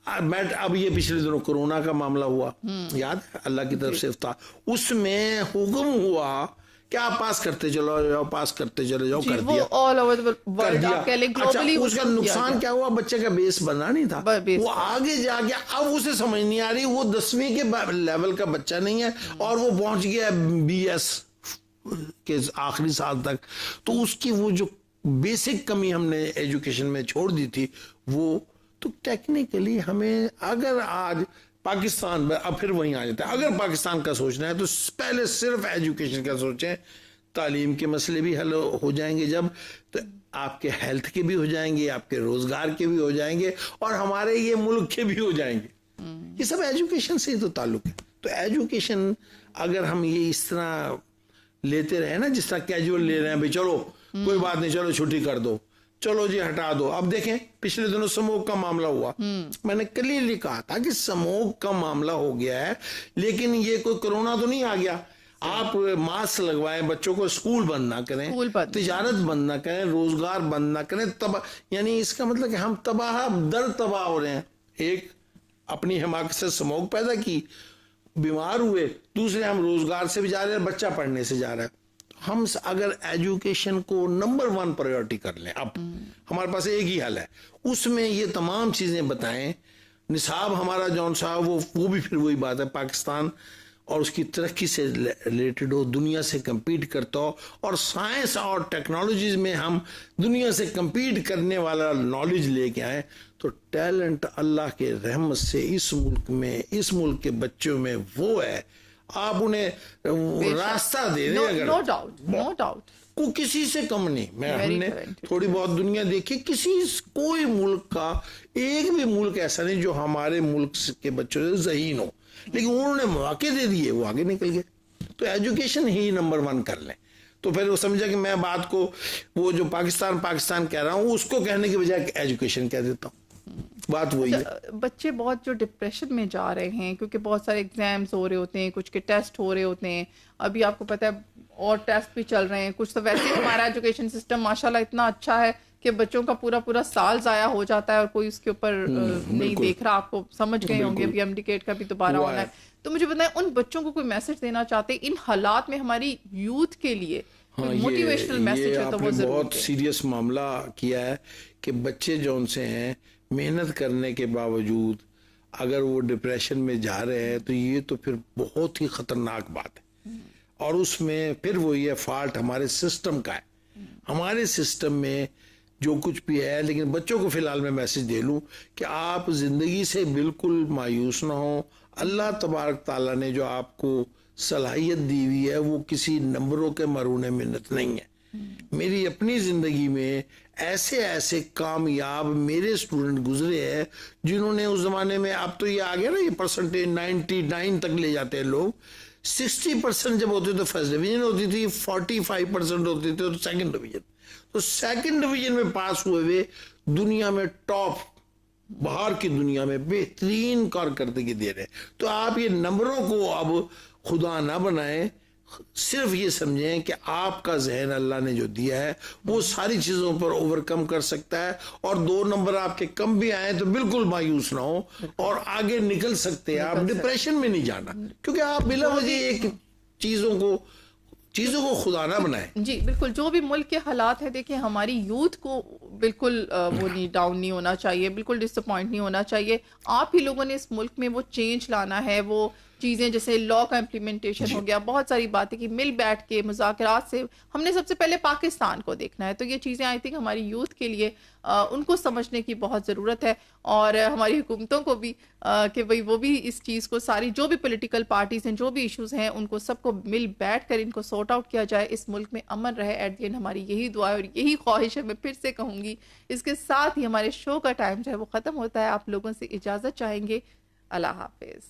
अब ये पिछले दिनों कोरोना का मामला हुआ, याद है, अल्लाह की तरफ से था, उसमें हुक्म हुआ कि आप पास करते चलो जाओ, पास करते चले जाओ, कर दिया ऑल ओवर द वर्ल्ड, आप कह लें ग्लोबली। उसका नुकसान क्या हुआ? बच्चे का बेस बना नहीं था, वो आगे जाके अब उसे समझ नहीं आ रही, वो 10वीं के लेवल का बच्चा नहीं है और वो पहुंच गया BS के आखिरी साल तक। तो उसकी वो जो बेसिक कमी हमने एजुकेशन में छोड़ दी थी, वो तो टेक्निकली हमें, अगर आज पाकिस्तान में, अब फिर वहीं आ जाता है, अगर पाकिस्तान का सोचना है तो पहले सिर्फ एजुकेशन का सोचें, तालीम के मसले भी हल हो जाएंगे, जब तो आपके हेल्थ के भी हो जाएंगे, आपके रोजगार के भी हो जाएंगे, और हमारे ये मुल्क के भी हो जाएंगे। ये सब एजुकेशन से ही तो ताल्लुक है। तो एजुकेशन अगर हम ये इस तरह लेते रहे ना, जिस तरह कैजुअल ले रहे हैं, भाई चलो कोई बात नहीं, चलो छुट्टी कर दो, चलो जी हटा दो। अब देखें पिछले दिनों स्मोक का मामला हुआ, मैंने क्लियरली कहा था कि स्मोक का मामला हो गया है, लेकिन ये कोई कोरोना तो नहीं आ गया। आप मास्क लगवाएं, बच्चों को स्कूल बंद ना करें, तिजारत बंद ना करें, रोजगार बंद ना करें, तब यानी इसका मतलब कि हम तबाह हो रहे हैं। एक अपनी हिमाकत से स्मोक पैदा की, बीमार हुए, दूसरे हम रोजगार से भी जा रहे हैं, बच्चा पढ़ने से जा रहा है। हम अगर एजुकेशन को नंबर 1 प्रायोरिटी कर लें, अब हमारे पास एक ही हल है, उसमें ये तमाम चीजें बताएं, निसाब हमारा जौन साहब वो भी फिर वही बात है, पाकिस्तान और उसकी तरक्की से रिलेटेड हो, दुनिया से compete करता हो, और साइंस और टेक्नोलॉजीज में हम दुनिया से compete करने वाला नॉलेज लेके आए, तो टैलेंट अल्लाह के रहमत से इस मुल्क में, इस मुल्क के बच्चों में वो है। आप उन्हें रास्ता दे दें, अगर नो डाउट को किसी से कम नहीं। हमने थोड़ी बहुत दुनिया देखी, कोई मुल्क का एक भी मुल्क ऐसा नहीं जो हमारे मुल्क के बच्चों से ज़हीन हो, लेकिन उन्होंने मौके दे दिए, वो आगे निकल गए। तो एजुकेशन ही नंबर 1 कर लें। तो फिर वो समझा कि मैं बात को, वो जो पाकिस्तान कह रहा हूँ, उसको कहने की बजाय एजुकेशन कह देता हूँ। बात वही है। बच्चे बहुत जो डिप्रेशन में जा रहे हैं, क्योंकि बहुत सारे एग्जाम्स हो रहे होते हैं, कुछ के टेस्ट हो रहे होते हैं, अभी आपको पता है और टेस्ट भी चल रहे हैं कुछ, तो वैसे ही हमारा एजुकेशन सिस्टम माशाल्लाह इतना अच्छा है कि बच्चों का पूरा साल जाया हो जाता है और कोई उसके ऊपर नहीं देख रहा। आपको समझ गए होंगे, अभी एमडीकेट का भी दोबारा होना है। तो मुझे बताएं, उन बच्चों को कोई मैसेज देना चाहते हैं इन हालात में, हमारी यूथ के लिए मोटिवेशनल मैसेज है तो वो जरूर बहुत सीरियस मामला किया है कि बच्चे जौन से हैं, मेहनत करने के बावजूद अगर वो डिप्रेशन में जा रहे हैं, तो ये तो फिर बहुत ही खतरनाक बात है। और उसमें फिर वो ये फॉल्ट हमारे सिस्टम का है, हमारे सिस्टम में जो कुछ भी है। लेकिन बच्चों को फिलहाल मैं मैसेज दे लूं कि आप जिंदगी से बिल्कुल मायूस ना हो। अल्लाह तबारक ताला ने जो आपको सलाहियत दी हुई है, वो किसी नंबरों के मरूने मिन्नत नहीं है। मेरी अपनी जिंदगी में ऐसे ऐसे कामयाब मेरे स्टूडेंट गुजरे हैं जिन्होंने उस जमाने में, अब तो ये आ गया ना, ये परसेंटेज 99 तक ले जाते हैं लोग। 60% जब होते तो फर्स्ट डिवीजन होती थी, 45% होते थे तो सेकंड डिवीजन। तो सेकंड डिवीजन में पास हुए हुए दुनिया में टॉप, बाहर की दुनिया में बेहतरीन कारकर्दगी दे रहे हैं। तो आप ये नंबरों को अब खुदा ना बनाएं, सिर्फ ये समझें कि आपका जहन अल्लाह ने जो दिया है वो सारी चीजों पर ओवरकम कर सकता है। और 2 नंबर आपके कम भी आए तो बिल्कुल मायूस ना हो और आगे निकल सकते हैं। आप डिप्रेशन में नहीं जाना, क्योंकि आप बिला वजह एक चीजों को खुदा ना बनाएं। जी बिल्कुल, जो भी मुल्क के हालात है, देखिए हमारी यूथ को बिल्कुल वो नहीं, डाउन नहीं होना चाहिए, बिल्कुल डिसअपॉइंट नहीं होना चाहिए। आप ही लोगों ने इस मुल्क में वो चेंज लाना है, वो चीज़ें जैसे लॉ का इम्प्लीमेंटेशन हो गया, बहुत सारी बातें कि मिल बैठ के मुज़ाकरात से हमने सबसे पहले पाकिस्तान को देखना है। तो ये चीज़ें आई थिंक हमारी यूथ के लिए उनको समझने की बहुत ज़रूरत है, और हमारी हुकूमतों को भी कि भाई वो भी इस चीज़ को, सारी जो भी पॉलिटिकल पार्टीज हैं, जो भी इश्यूज़ हैं, उनको सबको मिल बैठ कर इनको सॉर्ट आउट किया जाए, इस मुल्क में अमन रहे। एट द एंड हमारी यही दुआ है और यही ख्वाहिश है, मैं फिर से कहूँगी। इसके साथ ही हमारे शो का टाइम जो है वो ख़त्म होता है। आप लोगों से इजाज़त चाहेंगे। अल्लाह हाफिज़।